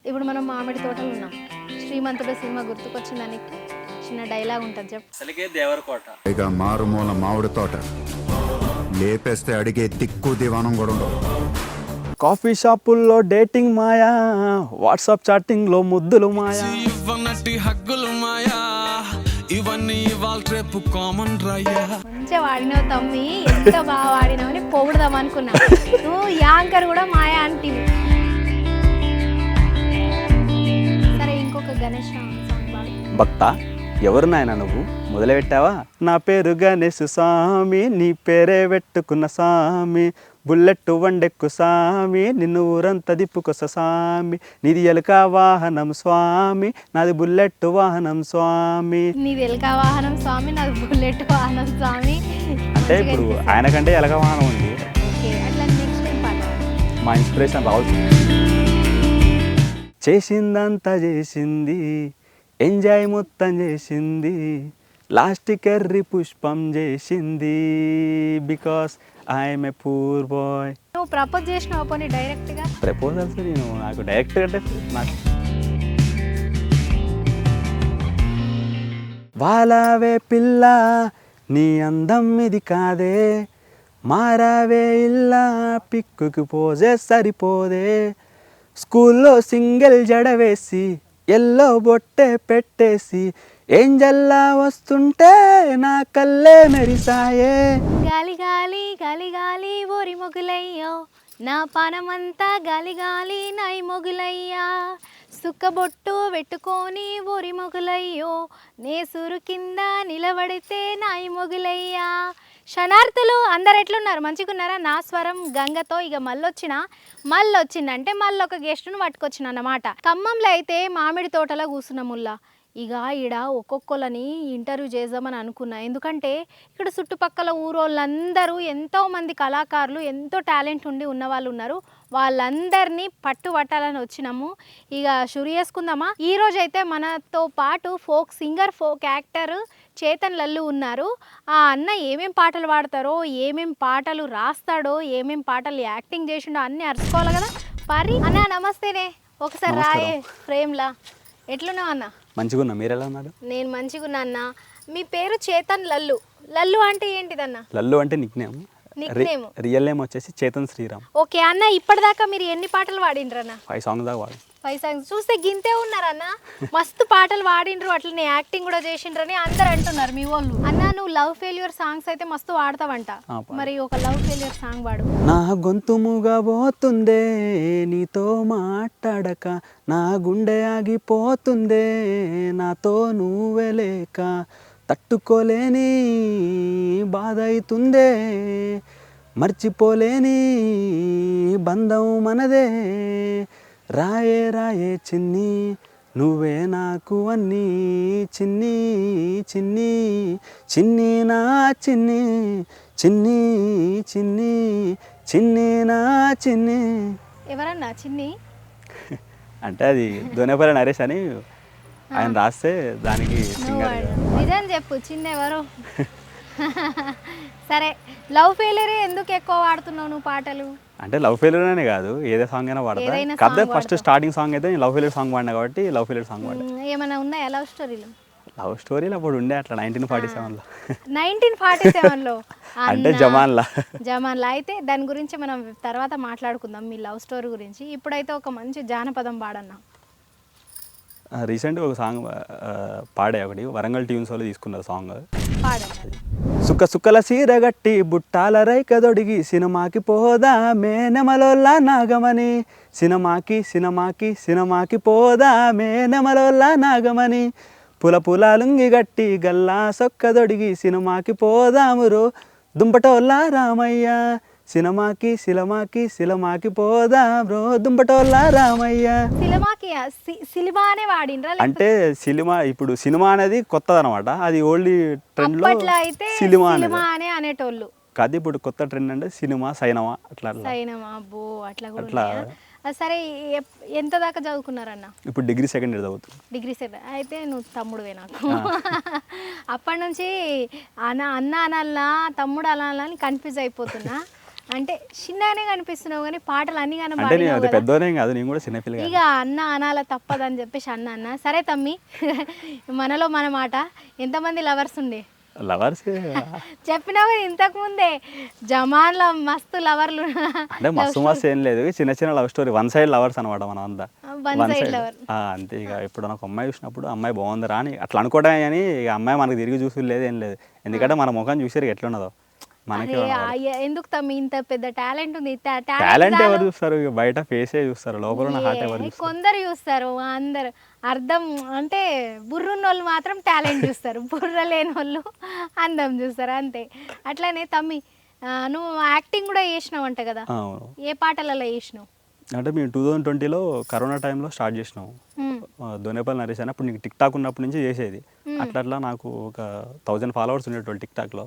ఇప్పుడు మనం మామిడి తోటలు ఉన్నాం. శ్రీమంతుడు సినిమా గుర్తుకొచ్చిందా నీకు? చిన్న డైలాగ్ ఉంటుంది చెప్పు. అసలుకే దేవరకోట ఇక మారుమూల మామిడి తోట లేపేస్తే అడిగే దిక్కు దివానం కూడా ఉండవు. కాఫీ షాపుల్లో డేటింగ్ మాయా, వాట్సాప్ చాటింగ్లో ముద్దులు మాయా, ఇవ్వనట్టి హగ్గులు మాయా, ఇవన్నీ ఇవాళ రేపు కామన్ రయ్యా. మంచిగా వాడినావు తమ్మి, ఎంత బాగా వాడినావు అని పొగుడదాం అనుకున్నా. నువ్వు యాంకర్ కూడా మాయా అంటివి. సరే ఇంకొక గణేష్ సాంగ్ పాడు. భక్త ఎవరు నాయన నువ్వు మొదలుపెట్టావా? నా పేరు గణేష్ స్వామి, నీ పేరే పెట్టుకున్న స్వామి, బుల్లెట్ వండెక్కు స్వామి, నిన్ను ఊరంతా దిప్పుకొస్త స్వామి, నీది ఎలుక వాహనం స్వామి, నాది బుల్లెట్ వాహనం స్వామి. నీది ఎలుక వాహనం స్వామి, నాది బుల్లెట్ వాహనం స్వామి. అంటే ఇప్పుడు ఆయనకంటే ఎలక వాహనం ఉంది. ఓకే, అట్లా నెక్స్ట్ టైం పాడు. మా ఇన్స్పిరేషన్ రావచ్చు. చేసిందంతా చేసింది, ఎంజాయ్ మొత్తం చేసింది, లాస్ట్ కర్రీ పుష్పం చేసింది, because I'm a poor bye. నువ్వు ప్రపోజ్ చేసినావు పోనీ డైరెక్ట్గా? ప్రపోజల్స్ నేను నాకు డైరెక్ట్ అంటే నాకు వాలావే పిల్ల నీ అందం ఇది కాదే, మారావే ఇల్లా పిక్కుకి పోజే సరిపోదే, స్కూల్లో సింగిల్ జడ వేసి ఎల్లో బొట్టే పెట్టేసి ఏంజల్లా వస్తుంటే నా కళ్ళే మెరిసాయే. గాలి గాలి గాలి గాలి ఓరి మొగులయ్యో, నా పానమంతా గాలి గాలి నై మొగులయ్యా, సుక్కబొట్టు పెట్టుకొని ఓరి మొగులయ్యో, నే సూరు కింద నిలబడితే నాయి మొగులయ్యా. శనార్థులు అందరు ఎట్లున్నారు? మంచిగున్నారా? నా స్వరం గంగతో ఇక మళ్ళొచ్చిందంటే మళ్ళీ ఒక గెస్ట్ను పట్టుకొచ్చిన అన్నమాట. ఖమ్మంలో అయితే మామిడి తోటలో కూర్చున్నాముల్లా. ఇక ఈడ ఒక్కొక్కళ్ళని ఇంటర్వ్యూ చేద్దామని అనుకున్నా. ఎందుకంటే ఇక్కడ చుట్టుపక్కల ఊరోళ్ళందరూ ఎంతోమంది కళాకారులు, ఎంతో టాలెంట్ ఉండి ఉన్నవాళ్ళు ఉన్నారు. వాళ్ళందరినీ పట్టాలని వచ్చినాము. ఇక షురు చేసుకుందామా? ఈరోజు అయితే మనతో పాటు folk singer, folk actor Chetan Lallu ఉన్నారు. ఆ అన్న ఏమేం పాటలు పాడతారో, ఏమేం పాటలు రాస్తాడో, ఏమేం పాటలు యాక్టింగ్ చేసిండో అన్నీ అరుచుకోవాలి కదా. పరి అన్న నమస్తేనే, ఒకసారి రాయే ఫ్రేమ్లా. ఎట్లున్నావు అన్న? మంచిగా ఉన్నా, మీరు ఎలా ఉన్నారు? నేను మంచిగున్నా అన్న. మీ పేరు చేతన్ లల్లు. లల్లు అంటే ఏంటిదన్న? లల్లు అంటే నిక్ నేమ్, రియల్ నేమ్ వచ్చేసి చేతన్ శ్రీరామ్. ఓకే అన్న, ఇప్పటిదాకా మీరు ఎన్ని పాటలు పాడిండ్రన్న? 5 సాంగ్స్ దాకా వాడు. 5 సాంగ్స్ చూస్తే గింతే ఉన్నారన్న. మస్తు పాటలు పాడిండ్రు, అట్లనే యాక్టింగ్ కూడా చేసిండ్రని అందరు అంటున్నారు మీ వాళ్ళు. అన్న నువ్వు లవ్ ఫెయిల్యూర్ సాంగ్స్ అయితే మస్తు పాడతావంట, మరి ఒక లవ్ ఫెయిల్యూర్ సాంగ్ పాడు. నా గొంతు మూగబోతుందే నీతో మాట్లాడక, నా గుండె ఆగిపోతుందే నాతో నువ్వే లేక, తట్టుకోలేని బాధ అవుతుందే, మర్చిపోలేని బంధం మనదే, రాయే రాయే చిన్ని నువ్వే నాకు అన్నీ, చిన్ని చిన్ని చిన్ని నా చిన్ని, చిన్ని చిన్ని చిన్ని నా చిన్ని. ఎవరన్నా చిన్ని? అంటే అది దోనేపల్లి నరేష్ అని ఆయన రాస్తే దానికి సింగర్. నిజం చెప్పు, చిన్న ఎవరు? సరే, లవ్ ఫెయిల్యూర్ ఎందుకు ఎక్కువ పాడుతున్నావు నువ్వు పాటలు? అంటే లవ్ ఫెయిల్యూర్ అనే కాదు, ఏదే సాంగ్ అయినా పాడతా. కాకపోతే ఫస్ట్ స్టార్టింగ్ సాంగ్ అయితే నేను లవ్ ఫెయిల్యూర్ సాంగ్ పాడినా కాబట్టి లవ్ ఫెయిల్యూర్ సాంగ్ పాడా. ఏమైనా ఉన్నాయా లవ్ స్టోరీలు? లవ్ స్టోరీలు అప్పుడు ఉండే అట్లా 1947లో. 1947లో అంటే జమాన్లా. అయితే దాని గురించి మనం తర్వాత మాట్లాడుకుందాం, మీ లవ్ స్టోరీ గురించి. ఇప్పుడైతే ఒక మంచి జానపదం పాడన్నా. రీసెంట్గా ఒక సాంగ్ పాడే, ఒకటి వరంగల్ ట్యూన్స్ వాళ్ళు తీసుకున్నారు సాంగ్. పాడండి. సుక్క సుక్కల సీరగట్టి బుట్టాల రైక దొడిగి సినిమాకి పోదా మేనమలోల్లా నాగమని, సినిమాకి పోదా మేనమలోల్లా నాగమని, పుల లుంగి గట్టి గల్లా సొక్క దొడిగి సినిమాకి పోదామురో దుంపటోల్లా రామయ్య, సినిమాకి పోదాం రో దుంపటోల్లా రామయ్య. సినిమానే వాడిండ్రా? అంటే ఇప్పుడు సినిమా అనేది కొత్తది అనమాట, అది ఓల్డ్ ట్రెండ్ లో సినిమా అనేటోళ్ళు కాదు. ఇప్పుడు కొత్త ట్రెండ్ అంటే సినిమా సైనమా అట్లా. అట్లా. సరే, ఎంత దాకా చదువుకున్నారన్న? ఇప్పుడు డిగ్రీ సెకండ్ ఇయర్ చదువుతుంది. డిగ్రీ సెకండ్ అయితే నువ్వు తమ్ముడువే నాకు. అప్పటి నుంచి అన్న అనాలనా తమ్ముడు అనాలని కన్ఫ్యూజ్ అయిపోతున్నా. అంటే చిన్నగానే కనిపిస్తున్నావు కానీ పాటలు అన్ని అంటే నేను అది కనబడి పెద్దోనేం కాదు, నేను కూడా చిన్నపిల్లగా. ఇక అన్న అనాల తప్పదని చెప్పేసి అన్న సరే తమ్మి మనలో మన మాట. ఎంతమంది లవర్స్ ఉండే? లవర్స్ చెప్పినావు ఇంతకు ముందే జమాన్లో మస్తు లవర్లు. అంటే మస్తు ఏం లేదు, చిన్న చిన్న love story, one side lovers అనమాట మనం అంతా. వన్ సైడ్ లవర్ అంతే. ఇక ఇప్పుడు నాకు అమ్మాయి చూసినప్పుడు అమ్మాయి బాగుందిరా అని అట్లా అనుకోవడమే కానీ ఇక అమ్మాయి మనకు తిరిగి చూసి లేదు ఏం లేదు. ఎందుకంటే మన ముఖం చూసారు ఎట్లున్నదో మనకి. ఎందుకు తమ్మి ఇంత పెద్ద టాలెంట్ ఉంది. టాలెంట్ ఎవరు చూస్తారు? ఇక బయట ఫేసే చూస్తారు, లోపల ఉన్న హార్ట్ ఎవరు చూస్తారు? కొందరు చూస్తారు, అందరు అర్థం అంటే బుర్రున్న వాళ్ళు మాత్రం టాలెంట్ చూస్తారు, బుర్ర లేని వాళ్ళు అందం చూస్తారు అంతే. అట్లానే తమ్మి నువ్వు యాక్టింగ్ కూడా చేసినావు అంట కదా, ఏ పాటలలో చేసినావు? అంటే మేము 2020లో కరోనా టైంలో స్టార్ట్ చేసినాము. దోనేపల్లి నరేష్ అని అప్పుడు నీకు టిక్ టాక్ ఉన్నప్పటి నుంచి చేసేది. అట్లా నాకు ఒక 1000 ఫాలోవర్స్ ఉండేటోళ్ళు టిక్ టాక్లో.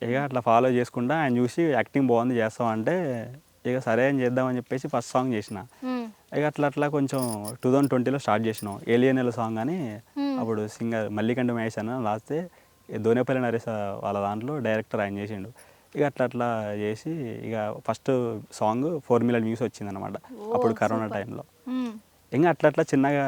ఇక అట్లా ఫాలో చేసుకుంటా ఆయన చూసి యాక్టింగ్ బాగుంది చేస్తాం అంటే ఇక సరే అని చేద్దామని చెప్పేసి ఫస్ట్ సాంగ్ చేసిన. ఇక అట్లా కొంచెం 2020లో స్టార్ట్ చేసినాం. ఏలియన్ సాంగ్ అని అప్పుడు సింగర్ మల్లికంఠ మహేష్ అని రాస్తే దోనేపల్లి నరేష్ వాళ్ళ దాంట్లో డైరెక్టర్ ఆయన చేసిండు. ఇక అట్లా చేసి ఇక ఫస్ట్ సాంగ్ 4 million వ్యూస్ వచ్చింది అనమాట అప్పుడు కరోనా టైంలో. ఇంకా అట్లా చిన్నగా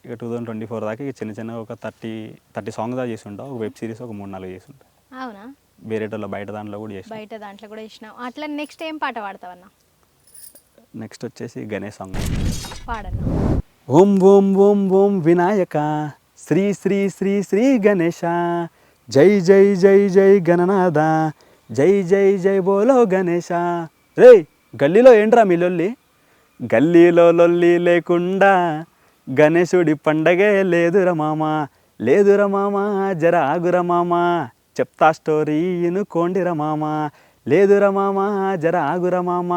ఇక 2024 దాకా ఇక చిన్న ఒక 30 సాంగ్స్ దాకా చేసి ఉంటాం. ఒక వెబ్ సిరీస్ ఒక 3-4 చేసి ఉంటాం. అవునా? వేరేటోళ్ళ బయట దాంట్లో కూడా చేసి బయట దాంట్లో కూడా చేసినావు. అట్లా నెక్స్ట్ ఏం పాట పాడతావన్నా? నెక్స్ట్ వచ్చేసి గణేష్ సాంగ్ పాడన్నా. ఓం ఓం ఓం ఓం వినాయక శ్రీ శ్రీ శ్రీ శ్రీ గణేశ జై జై జై జై గణనాథ జై జై జై బోలో గణేశ. రే గల్లీలో ఏంట్రా మీ లొల్లి? గల్లీలో లొల్లి లేకుండా గణేశుడి పండగే లేదురా మామ, లేదురా మామ జర ఆగురా మామ, చెప్తా స్టోరీ ఇనుకోండిరా మామ, లేదురా మామ జర ఆగురా మామ,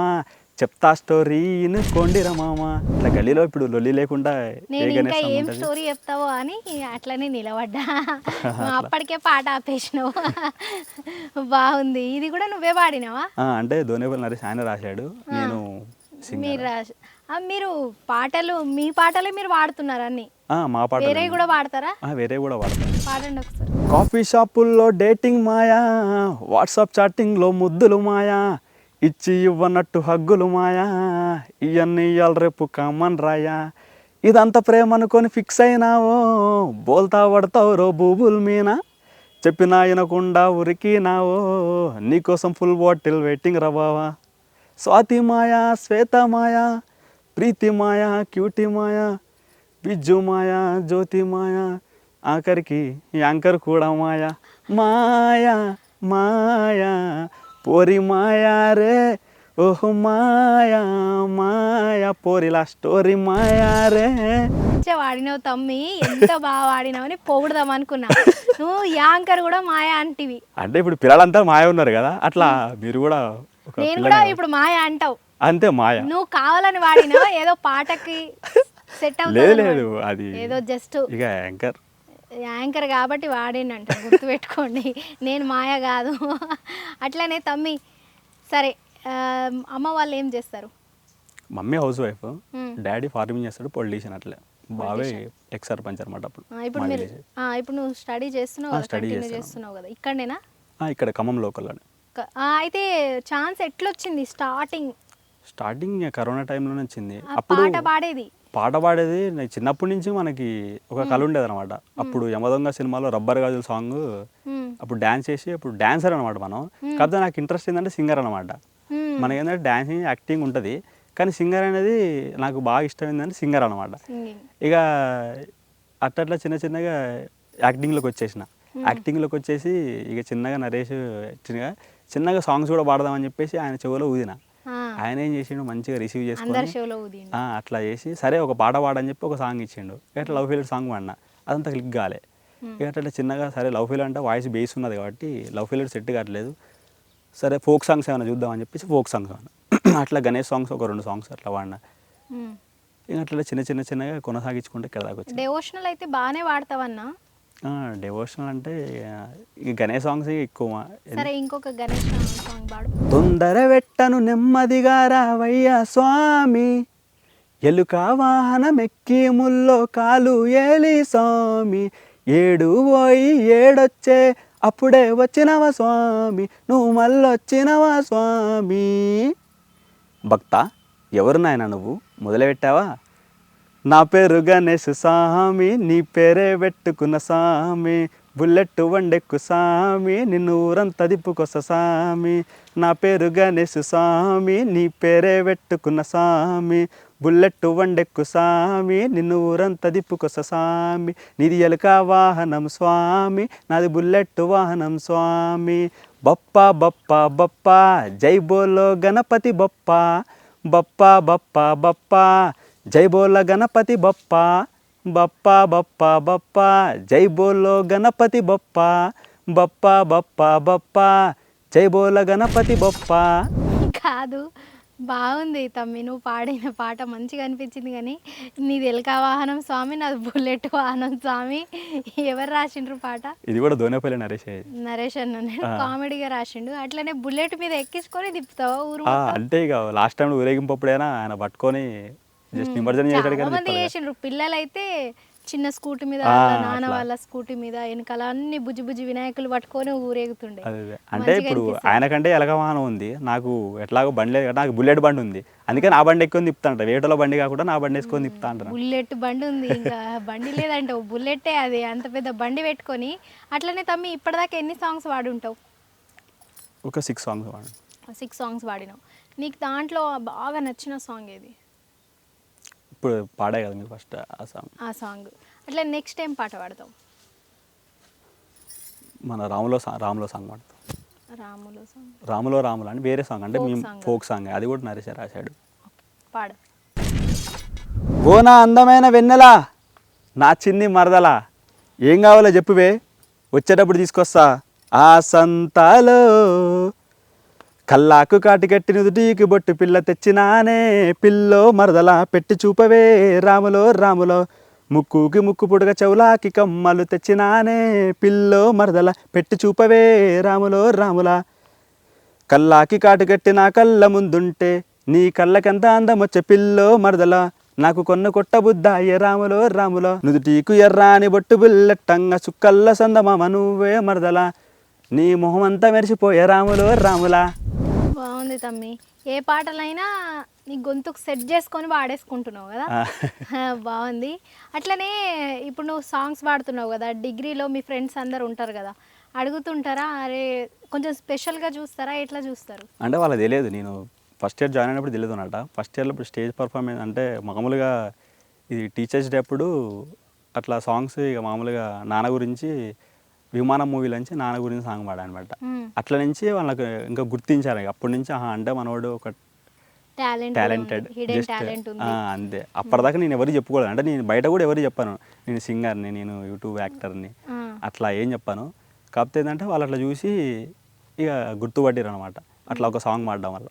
చెప్తా స్టోరీ ఇనుకోండిరా మామ. ఇట్లా గల్లీలో ఇప్పుడు లొల్లి లేకుండా నేను ఇంకా ఏం స్టోరీ చెప్తావో అని అట్లనే నిలబడ్డా. అప్పటికే పాట ఆపేసినావు. బాగుంది. ఇది కూడా నువ్వే పాడినావా? అంటే దోనేపల్లి నరేష్ ఆయన రాశాడు, నేను మీరు పాటలు మీ పాటలే మీరు పాడుతున్నారు అన్ని? మా పాట వేరే కూడా పాడతారా? వేరే కూడా పాడతారు. పాడండి ఒకసారి. కాఫీ షాపుల్లో డేటింగ్ మాయా, వాట్సాప్ చాటింగ్లో ముద్దులు మాయా, ఇచ్చి ఇవ్వనట్టు హగ్గులు మాయా, ఇవన్నీ ఇవాళ రేపు కామన్ రాయా, ఇదంతా ప్రేమ అనుకొని ఫిక్స్ అయినావో, బోల్తా పడతావు రో బూబుల్ మీనా, చెప్పినా వినకుండా ఉరికినావో, నీకోసం ఫుల్ బాటిల్ వెయిటింగ్ రబావా, స్వాతి మాయా శ్వేత మాయా ప్రీతి మాయా క్యూటీ మాయా బిజ్జు మాయా జ్యోతి మాయా ఆఖరికి యాంకర్ కూడా మాయా, మాయా మాయా పోరి మాయా రే ఓహో మాయా మాయా పోరిలా స్టోరీ మాయా రే. వాడినావు తమ్మి, ఎంత బాగా వాడినావు అని పొగుడదాం అనుకున్నా. నువ్వు యాంకర్ కూడా మాయా అంటివి. అంటే ఇప్పుడు పిల్లలంతా మాయ ఉన్నారు కదా, అట్లా మీరు కూడా నేను కూడా ఇప్పుడు మాయ అంటావు అంతే. మాయ నువ్వు కావాలని వాడినావు, ఏదో పాటకి సెట్ అవుతుంది. లేదు అది ఏదో జస్ట్ ఇక యాంకర్ కాబట్టి వాడినంట, గుర్తుపెట్టుకోండి. నేను మాయ కాదు. అట్లనే తమ్మి. సరే, అమ్మ వాళ్ళు ఏం చేస్తారు? Mummy house wife, daddy farming చేస్తాడు, పొలిటీషియన్. అట్లే బాబాయ్ ఎక్స్ సర్పంచ్ అనమాట అప్పుడు. ఇప్పుడు నువ్వు స్టడీ చేస్తున్నావు కదా, ఇక్కడనేనా? ఇక్కడ ఖమ్మం లోకల్లోనే. అయితే ఛాన్స్ ఎట్లొచ్చింది? స్టార్టింగ్ కరోనా టైంలోనే వచ్చింది. అప్పుడు పాట పాడేది చిన్నప్పటి నుంచి మనకి ఒక కళ ఉండేది అనమాట. అప్పుడు యమదొంగ సినిమాలో రబ్బర్ గాజుల సాంగ్ అప్పుడు డాన్స్ చేసి, అప్పుడు డాన్సర్ అనమాట మనం. కాకపోతే నాకు ఇంట్రెస్ట్ ఏంటంటే సింగర్ అనమాట. మనకి ఏంటంటే డాన్సింగ్ యాక్టింగ్ ఉంటుంది, కానీ సింగర్ అనేది నాకు బాగా ఇష్టం ఏంటంటే సింగర్ అనమాట. ఇక అట్లా చిన్నగా యాక్టింగ్లోకి వచ్చేసి ఇక చిన్నగా నరేష్ చిన్నగా సాంగ్స్ కూడా పాడదామని చెప్పేసి ఆయన చెవులో ఊదిన. ఆయన ఏం చేసిండు, మంచిగా రిసీవ్ చేసుకుని అట్లా చేసి సరే ఒక పాట పాడని చెప్పి ఒక సాంగ్ ఇచ్చిండు. ఇట్లా లవ్ ఫెయిల్యూర్ సాంగ్ పాడినా, అదంతా క్లిక్ కాలే. ఇక అట్లా చిన్నగా సరే లవ్ ఫెయిల్యూర్ అంటే వాయిస్ బేస్ ఉన్నది కాబట్టి లవ్ ఫెయిల్యూర్ సెట్ కావట్లేదు, సరే ఫోక్ సాంగ్స్ ఏమైనా చూద్దామని చెప్పేసి ఫోక్ సాంగ్స్ అన్నా. అట్లా గణేష్ సాంగ్స్ ఒక 2 సాంగ్స్ అట్లా పాడినా. ఇక అట్లా చిన్నగా కొనసాగించుకుంటే ఇక్కడ దాకా వచ్చింది. డివోషనల్ అయితే బాగానే వాడతావన్నా? డివోషనల్ అంటే ఇక గణేష్ సాంగ్స్ ఎక్కువ. సరే, ఇంకొక గణేష్ సాంగ్ పాడు. తొందర వెట్టను నెమ్మదిగా రావయ్యా స్వామి, ఎలుక వాహనమెక్కి ముల్లో కాలు ఏలి స్వామి, ఏడు పోయి ఏడొచ్చే అప్పుడే వచ్చినవా స్వామి నువ్వు మళ్ళొచ్చినవా స్వామి. భక్త ఎవరు నాయన నువ్వు మొదలుపెట్టావా? నా పేరు గణేష్ స్వామి నీ పేరే పెట్టుకున్న స్వామి, బుల్లెట్ వండెక్కు స్వామి నిన్ను ఊరంతా తిప్పుకొస్త స్వామి. నా పేరు గణేష్ స్వామి నీ పేరే పెట్టుకున్న స్వామి, బుల్లెట్ వండెక్కు స్వామి నిన్ను ఊరంతా తిప్పుకొస్త స్వామి. నీది ఎలుక వాహనం స్వామి నాది బుల్లెట్ వాహనం స్వామి. బప్ప బప్ప బప్ప జై బోలో గణపతి బప్ప, బప్ప బప్ప బప్ప జై బోలో గణపతి బప్ప, బప్ప బప్ప బప్ప జై బోలో గణపతి బప్ప, బప్ప బప్ప బప్ప జై బోలో గణపతి బప్ప. కాదు, బాగుంది తమ్మి, నువ్వు పాడిన పాట మంచిగా అనిపించింది. కానీ నీది ఎలక వాహనం స్వామి నాది బుల్లెట్ వాహనం స్వామి, ఎవరు రాసిండ్రు పాట? ఇది కూడా దోనేపల్లి నరేష్. నరేష్ అన్న కామెడీగా రాసిండు. అట్లనే బుల్లెట్ మీద ఎక్కించుకొని తిప్పుతావా ఊరు? అంటే ఇక లాస్ట్ టైం ఊరేగింపప్పుడైనా ఆయన పట్టుకొని జస్ట్ నిమజ్జనం చేశాడు. చాలా మంది చేసిండ్రు. పిల్లలైతే చిన్న స్కూటీ మీద, వాళ్ళ నాన్న వాళ్ళ స్కూటీ మీద వెనకాల అన్ని బుజ్జి బుజ్జి వినాయకులు పట్టుకొని ఊరేగుతుండే. అంటే ఇప్పుడు ఆయనకంటే ఎలక వాహనం ఉంది, నాకు ఎట్లాగో బండి లేదు, నాకు బుల్లెట్ బండి ఉంది, అందుకని ఆ బండి ఎక్కువ తిప్పుతాంట. వేటలో బండి కాకుండా నా బండి వేసుకొని తిప్పుతా అంటారు. బుల్లెట్ బండి ఉంది, ఇంకా బండి లేదంటే బుల్లెట్టే అది, అంత పెద్ద బండి పెట్టుకొని. అట్లనే తమ్మి ఇప్పటిదాకా ఎన్ని సాంగ్స్ వాడి ఉంటావు? ఒక 6 సాంగ్స్ వాడు. 6 సాంగ్స్ వాడినావు. నీకు దాంట్లో బాగా నచ్చిన సాంగ్ ఏది? ఇప్పుడు పాడే కదా మీరు ఫస్ట్ ఆ సాంగ్. అట్లా నెక్స్ట్ ఏం పాట పాడతావు? మన రాములో సాంగ్ పాడతాం. రాములో సాంగ్. రాములో అని వేరే సాంగ్, అంటే మేము ఫోక్ సాంగ్, అది కూడా నరేష్ రాశాడు. పాడు. ఓ నా అందమైన వెన్నెలా నా చిన్ని మరదలా, ఏం కావాలో చెప్పువే వచ్చేటప్పుడు తీసుకొస్తా ఆ సంతాలో. కల్లాకు కాటికట్టి నుదుటీకి బొట్టు పిల్ల తెచ్చినానే, పిల్లో మరదలా పెట్టి చూపవే రాములో. ముక్కుకి ముక్కు పుడక చెవులాకి కమ్మలు తెచ్చినానే, పిల్లో మరదల పెట్టి చూపవే రాములా. కల్లాకి కాటుకట్టి నా కళ్ళ ముందుంటే నీ కళ్ళకెంత అందమొచ్చే పిల్లో మరదల, నాకు కొట్ట బుద్ధాయే రాములో. నుదుటీకు ఎర్రాని బొట్టు బుల్లెట్టంగా చుక్కల్ల సందమామ నువ్వే మరదల, నీ మొహం అంతా మెరిసిపోయే రాములా. బాగుంది తమ్మి. ఏ పాటలైనా నీ గొంతుకు సెట్ చేసుకొని పాడేసుకుంటున్నావు కదా, బాగుంది. అట్లనే ఇప్పుడు నువ్వు సాంగ్స్ పాడుతున్నావు కదా, డిగ్రీలో మీ ఫ్రెండ్స్ అందరు ఉంటారు కదా, అడుగుతుంటారా అరే కొంచెం స్పెషల్గా చూస్తారా, ఎట్లా చూస్తారు? అంటే వాళ్ళకి తెలియదు, నేను ఫస్ట్ ఇయర్ జాయిన్ అయినప్పుడు తెలియదు అన్నమాట. ఫస్ట్ ఇయర్లో ఇప్పుడు స్టేజ్ పర్ఫార్మెన్స్ అంటే మామూలుగా ఇది టీచర్స్ డే అప్పుడు అట్లా సాంగ్స్ ఇక మామూలుగా నాన్న గురించి, విమానం మూవీలో నుంచి నాన్న గురించి సాంగ్ పాడా అనమాట. అట్లా నుంచి వాళ్ళకి ఇంకా గుర్తించారు. అప్పటి నుంచి అంటే మనవాడు ఒక టాలెంటెడ్, జస్ట్ అంతే. అప్పటిదాకా నేను ఎవరికి చెప్పుకోలేదు, అంటే నేను బయట కూడా ఎవరికి చెప్పాను నేను సింగర్ని, నేను యూట్యూబ్ యాక్టర్ని, అట్లా ఏం చెప్పాను. కాకపోతే ఏంటంటే వాళ్ళు అట్లా చూసి ఇక గుర్తుపట్టారు అనమాట, అట్లా ఒక సాంగ్ పాడడం వల్ల.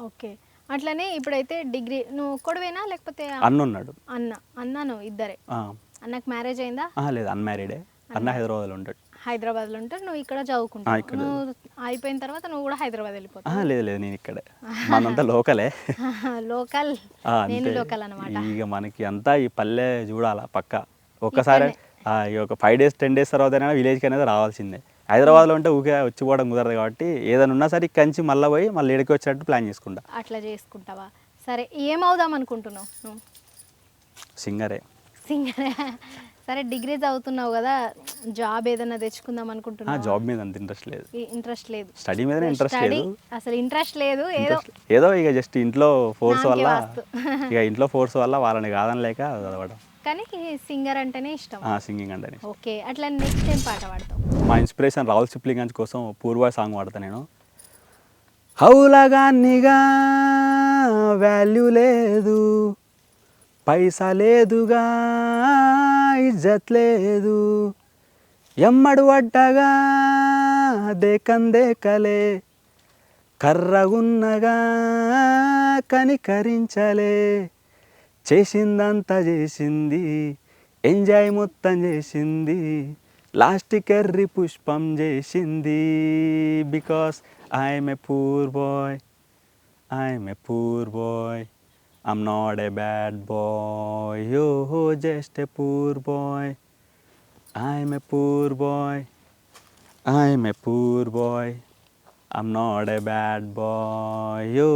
ఓకే. అట్లనే ఇప్పుడైతే డిగ్రీ నువ్వు ఒక్కడివేనా లేకపోతే అన్న ఉన్నాడు? అన్న నువ్వు ఇద్దరే. అన్నకు మ్యారేజ్ అయిందా? లేదు, అన్మ్యారీడే. అన్న హైదరాబాద్లో ఉంటాడు. హైదరాబాద్లో ఉంటాడు, నువ్వు ఇక్కడ చదువుకుంటావు. నువ్వు అయిపోయిన తర్వాత నువ్వు కూడా హైదరాబాద్ వెళ్ళిపోతావు? లేదు, నేను ఇక్కడే, మనంతా లోకలే. లోకల్, నేను లోకల్ అనమాట. ఇక మనకి అంతా ఈ పల్లె చూడాలా పక్క. ఒక్కసారి ఒక 5 days 10 days తర్వాత విలేజ్కి అనేది రావాల్సిందే. హైదరాబాద్లో ఉంటే ఊకే వచ్చిపోవడం కుదరదు కాబట్టి ఏదైనా ఉన్నా సరే కంచి మళ్ళీ పోయి మళ్ళీ ఇక్కడికి వచ్చేటట్టు ప్లాన్ చేసుకుంటా. అట్లా చేసుకుంటావా? సరే, ఏమవుదాం అనుకుంటున్నావు నువ్వు? సింగరే. సరే, డిగ్రీ చదువుతున్నావు కదా, జాబ్ ఏదైనా తెచ్చుకుందాం అనుకుంటున్నావు? జాబ్ మీద అంత ఇంట్రెస్ట్ లేదు. స్టడీ మీద ఇంట్రెస్ట్ లేదు, అసలు ఇంట్రెస్ట్ లేదు. ఏదో ఇక జస్ట్ ఇంట్లో ఫోర్స్ వల్ల, ఇక ఇంట్లో ఫోర్స్ వల్ల వాళ్ళని కాదని లేక చదవడం. కానీ సింగర్ అంటేనే ఇష్టం. సింగింగ్ అంటేనే. ఓకే. అట్లా నెక్స్ట్ ఏం పాట పాడతావు? మా ఇన్స్పిరేషన్ రాహుల్ సిప్లిగంజ్ కోసం పూర్వ సాంగ్ పాడతా నేను. హౌలగాన్నిగా వాల్యూ లేదు, పైసా లేదుగా ఇజ్జత్ లేదు, ఎమ్మడు పడ్డగా దేకందేకలే, కర్రగున్నగా కనికరించలే, చేసిందంతా చేసింది ఎంజాయ్ మొత్తం చేసింది, లాస్ట్ కర్రీ పుష్పం చేసింది. Because I'm a poor bye, I'm not a bad boy, you're just a poor boy. I'm a poor boy, I'm a poor bye, I'm not a bad boy, యో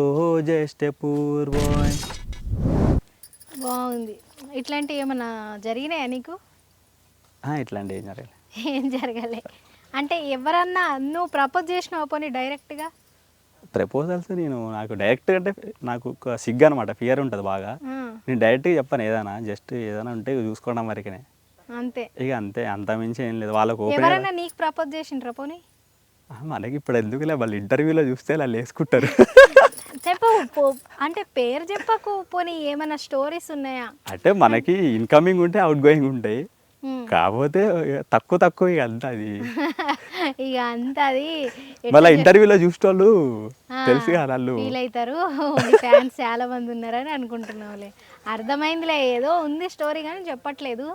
just a poor bye. బాగుంది. ఇట్లాంటివి ఏమన్నా జరిగినాయా నీకు? ఇట్లాంటి ఏం జరగలేదు. ఏం జరగలే అంటే ఎవరన్నా నువ్వు ప్రపోజ్ చేసినావు పోనీ డైరెక్ట్గా? ప్రపోజల్స్ నాకు డైరెక్ట్ అంటే నాకు ఒక సిగ్గు అనమాట, ఫియర్ ఉంటుంది బాగా. నేను డైరెక్ట్గా చెప్పాను ఏదైనా, జస్ట్ ఏదైనా ఉంటే చూసుకోవడం వరకునే అంతే. ఇక అంతే, అంత మించి ఏం లేదు. వాళ్ళకు ఎవరన్నా నీకు ప్రపోజ్ చేసిండ్రా పోనీ? మనకి ఇప్పుడు ఎందుకులే, వాళ్ళు ఇంటర్వ్యూలో చూస్తే వాళ్ళు వేసుకుంటారు. చెప్పు అంటే పేరు చెప్పకు, పోనీ ఏమైనా స్టోరీస్ ఉన్నాయా? అంటే మనకి ఇన్కమింగ్ ఉంటే అవుట్ గోయింగ్ ఉంటాయి, కాకపోతే తక్కువ ఇక అంతా అది. ఇక అంతా అది మళ్ళీ ఇంటర్వ్యూలో చూసేవాళ్ళు తెలుసు కదా, వాళ్ళు ఫీల్ అవుతారు, ఫ్యాన్స్ చాలా మంది ఉన్నారని అనుకుంటున్నావులే. అర్థమైందిలే, ఏదో ఉంది స్టోరీ కానీ చెప్పట్లేదు,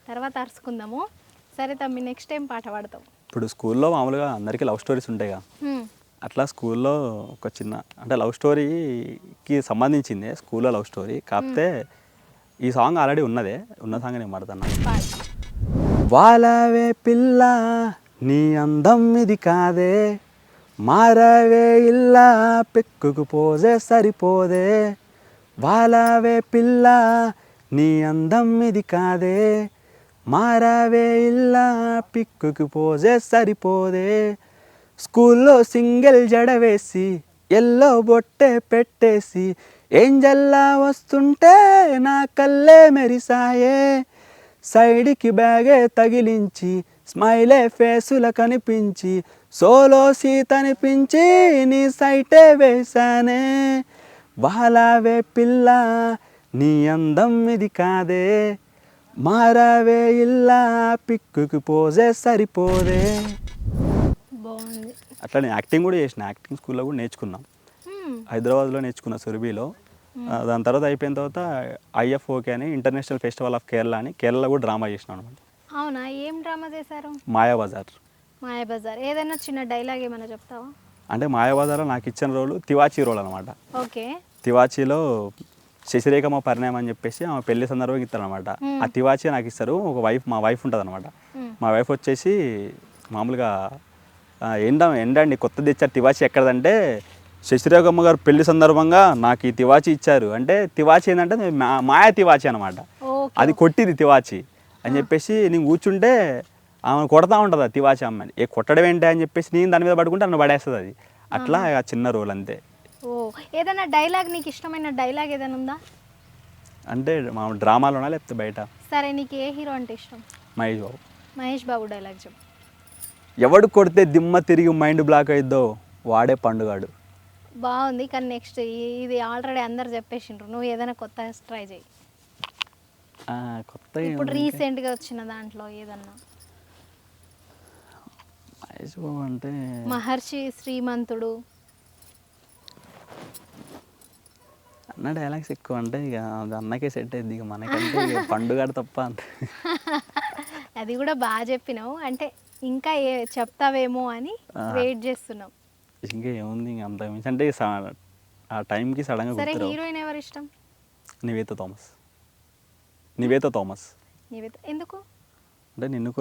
తర్వాత అరుచుకుందాము. సరే తమ్మి, నెక్స్ట్ టైం పాట పాడతాం. ఇప్పుడు స్కూల్లో మామూలుగా అందరికీ లవ్ స్టోరీస్ ఉంటాయి కదా, అట్లా స్కూల్లో ఒక చిన్న అంటే లవ్ స్టోరీకి సంబంధించిందే స్కూల్లో లవ్ స్టోరీ. కాకపోతే ఈ సాంగ్ ఆల్రెడీ ఉన్న సాంగ్ నేను పాడుతున్నా. వాలవే పిల్ల నీ అందం ఇది కాదే, మారవే ఇల్లా పెక్కుకు పోజే సరిపోదే. వాలవే పిల్ల నీ అందం ఇది కాదే, మారవే ఇల్లా పిక్కుకు పోజే సరిపోదే. స్కూల్లో సింగిల్ జడ వేసి ఎల్లో బొట్టే పెట్టేసి ఏంజల్లా వస్తుంటే నా కళ్ళే మెరిసాయే. సైడ్కి బ్యాగే తగిలించి స్మైలే ఫేసుల కనిపించి సోలో సీట్ అనిపించి నీ సైటే వేశానే. వాలావే పిల్ల నీ అందం ఇది కాదే, మారావే ఇల్లా పిక్కుకి పోజే సరిపోదే. బాగుంది. అట్లా నేను యాక్టింగ్ కూడా చేసిన, యాక్టింగ్ స్కూల్లో కూడా నేర్చుకున్నాం. హైదరాబాద్లో నేర్చుకున్న సురభిలో. దాని తర్వాత అయిపోయిన తర్వాత IFOK అని ఇంటర్నేషనల్ ఫెస్టివల్ ఆఫ్ కేరళ అని కేరళలో కూడా డ్రామా చేసినాను అనమాట. అవునా? ఏం డ్రామా చేశారు? మాయాబజార్. మాయాబజార్. ఏదైనా చిన్న డైలాగ్ ఏమైనా చెప్తావా? అంటే మాయాబజార్లో నాకు ఇచ్చిన రోల్ తివాచీ రోల్ అనమాట. ఓకే. తివాచీలో శశిరేఖమ్మ పరిణయం అని చెప్పేసి ఆమె పెళ్లి సందర్భంగా ఇస్తారనమాట. ఆ తివాచీ నాకు ఇస్తారు. మా వైఫ్ ఉంటుంది అనమాట. మా వైఫ్ వచ్చేసి మామూలుగా ఏంటండి కొత్త తెచ్చారు తివాచీ ఎక్కడదంటే, శశిరేఖమ్మ గారు పెళ్లి సందర్భంగా నాకు ఈ తివాచీ ఇచ్చారు అంటే, తివాచీ ఏంటంటే మాయా తివాచీ అనమాట. అది కొట్టిది తివాచీ అని చెప్పేసి నేను కూర్చుంటే ఆమె కొడతా ఉంటుంది ఆ తివాచీ అమ్మని. కొట్టడం ఏంటి అని చెప్పేసి నేను దాని మీద పడుకుంటే నన్ను పడేస్తుంది అది. అట్లా చిన్న రోల్ అంతే. ఓ, ఏదైనా డైలాగ్ నీకు ఇష్టమైన డైలాగ్ ఏదైనా ఉందా? అంటే మా డ్రామాలోనా లేకపోతే బయట? సరే, నీకు ఏ హీరో అంటే ఇష్టం? మహేష్ బాబు. మహేష్ బాబు డైలాగ్ చెప్పు. ఎవడు కొడితే దిమ్మ తిరిగి మైండ్ బ్లాక్ అయిద్దో వాడే పండుగాడు. బాగుంది, కానీ నెక్స్ట్ ఇది ఆల్రెడీ అందరు చెప్పేసిండ్రు, నువ్వు ఏదైనా కొత్త ట్రై చేయి. కొత్త ఇప్పుడు రీసెంట్గా వచ్చిన దాంట్లో ఏదన్నా. మహేష్ బాబు అంటే మహర్షి, శ్రీమంతుడు అన్న డైలాగ్స్ ఎక్కువ అంటే ఇక అన్నకే సెట్ అయింది, ఇక మనకంటే ఇక పండుగాడు తప్ప అంతే. అది కూడా బాగా చెప్పినావు, అంటే ఇంకా చెప్తావేమో అని వెయిట్ చేస్తున్నాం. ఇంకా ఏముంది ఇంక అంత మించి అంటే ఆ టైంకి సడన్గా. సరే, హీరోయిన్ ఎవరు ఇష్టం? నివేత థామస్. నివేత ఎందుకు? అంటే నిన్ను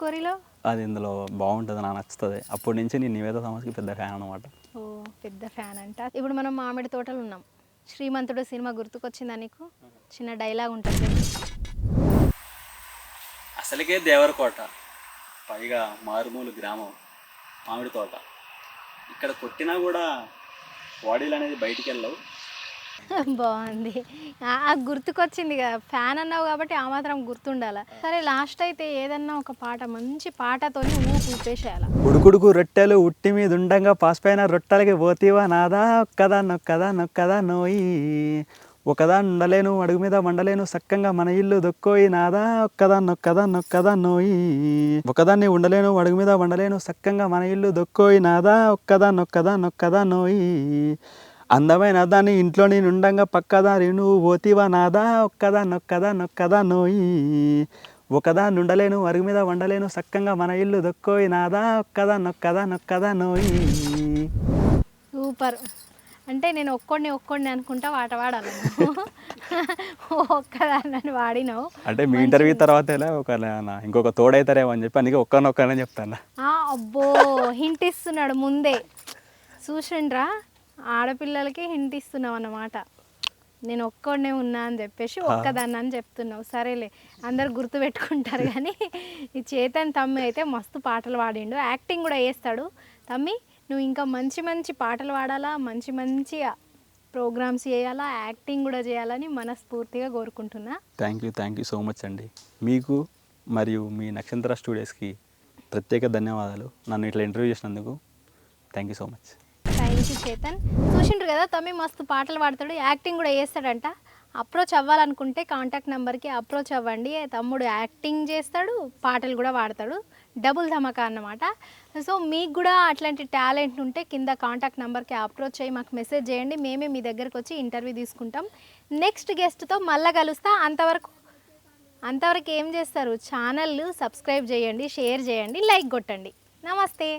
కోరిలో అది ఇందులో బాగుంటుంది, నాకు నచ్చుతుంది. అప్పటి నుంచి నేను నివేత థామస్కి పెద్ద ఫ్యాన్ అనమాట. ఓ, పెద్ద ఫ్యాన్ అంట. ఇప్పుడు మనం మామిడి తోటలు ఉన్నాం. శ్రీమంతుడు సినిమా గుర్తుకొచ్చిందా నీకు? చిన్న డైలాగ్ ఉంటుంది. అసలుకే దేవరకోట, పైగా మారుమూలు గ్రామం, మామిడి తోట. ఇక్కడ కొట్టినా కూడా బాడీలు అనేది బయటికి వెళ్ళవు. బాగుంది, గుర్తుకొచ్చింది కదా, ఫ్యాన్ అన్నావు కాబట్టి ఆ మాత్రం గుర్తుండాల. సరే, లాస్ట్ అయితే ఏదన్నా ఒక పాట, మంచి పాటతోని ఊపేసేయాల. ఉడుకుడుకు రొట్టెలు ఉట్టి మీద ఉండంగా పాసిపోయిన రొట్టెలకి పోతీవా నాదా, ఒక్కదా నోయి. ఒకదాన్ని ఉండలేను అడుగు మీద వండలేను సక్కంగా మన ఇల్లు దొక్కోయి నాదా, ఒక్కదా నోయి. ఒకదాన్ని ఉండలేను అడుగు మీద వండలేను సక్కంగా మన ఇల్లు దొక్కోయి నాదా, ఒక్కదా నోయి. అందమైన దాన్ని ఇంట్లో నేను ఉండంగా పక్కదారి నువ్వు పోతీవా నాదా, ఒక్కదా నోయి. ఒకదాన్ని ఉండలేను అరుగు మీద వండలేను సక్కంగా మన ఇల్లు దొక్కోయి నాదా, ఒక్కదా నోయి. సూపర్. అంటే నేను ఒక్కొడిని అనుకుంటా పాట పాడాలి ఒక్కదాన్ని వాడినావు. అంటే మీ ఇంటర్వ్యూ తర్వాత ఇంకొక తోడైతారేమో అని చెప్పి అందుకే ఒక్కనొక్కనని చెప్తాను. అబ్బో హింట్ ఇస్తున్నాడు ముందే, చూసిండ్రా ఆడపిల్లలకి హింట్ ఇస్తున్నావు అన్నమాట. నేను ఒక్కడనే ఉన్నా అని చెప్పేసి ఒక్కదాన్ని అని చెప్తున్నావు. సరేలే అందరు గుర్తుపెట్టుకుంటారు. కానీ ఈ చేతన్ తమ్మి అయితే మస్తు పాటలు పాడిండు, యాక్టింగ్ కూడా వేస్తాడు. తమ్మి నువ్వు ఇంకా మంచి మంచి పాటలు పాడాలా, మంచి మంచిగా ప్రోగ్రామ్స్ చేయాలా, యాక్టింగ్ కూడా చేయాలని మనస్ఫూర్తిగా కోరుకుంటున్నా. థ్యాంక్ యూ సో మచ్ అండి. మీకు మరియు మీ నక్షత్ర స్టూడియోస్కి ప్రత్యేక ధన్యవాదాలు. నన్ను ఇట్లా ఇంటర్వ్యూ చేసినందుకు thank you so much. Thank you Chetan. చూసిండ్రు కదా తమ్మి మస్తు పాటలు పాడతాడు, యాక్టింగ్ కూడా చేస్తాడంట. అప్రోచ్ అవ్వాలనుకుంటే కాంటాక్ట్ నెంబర్కి అప్రోచ్ అవ్వండి. తమ్ముడు యాక్టింగ్ చేస్తాడు, పాటలు కూడా పాడతాడు, డబుల్ ధమాకా అన్నమాట. సో మీకు కూడా అట్లాంటి టాలెంట్ ఉంటే కింద కాంటాక్ట్ నెంబర్కి అప్రోచ్ అయ్యి మాకు మెసేజ్ చేయండి. మేమే మీ దగ్గరకు వచ్చి ఇంటర్వ్యూ తీసుకుంటాం. నెక్స్ట్ గెస్ట్తో మళ్ళీ కలుస్తా. అంతవరకు ఏం చేస్తారు, ఛానల్ సబ్స్క్రైబ్ చేయండి, షేర్ చేయండి, లైక్ కొట్టండి. నమస్తే.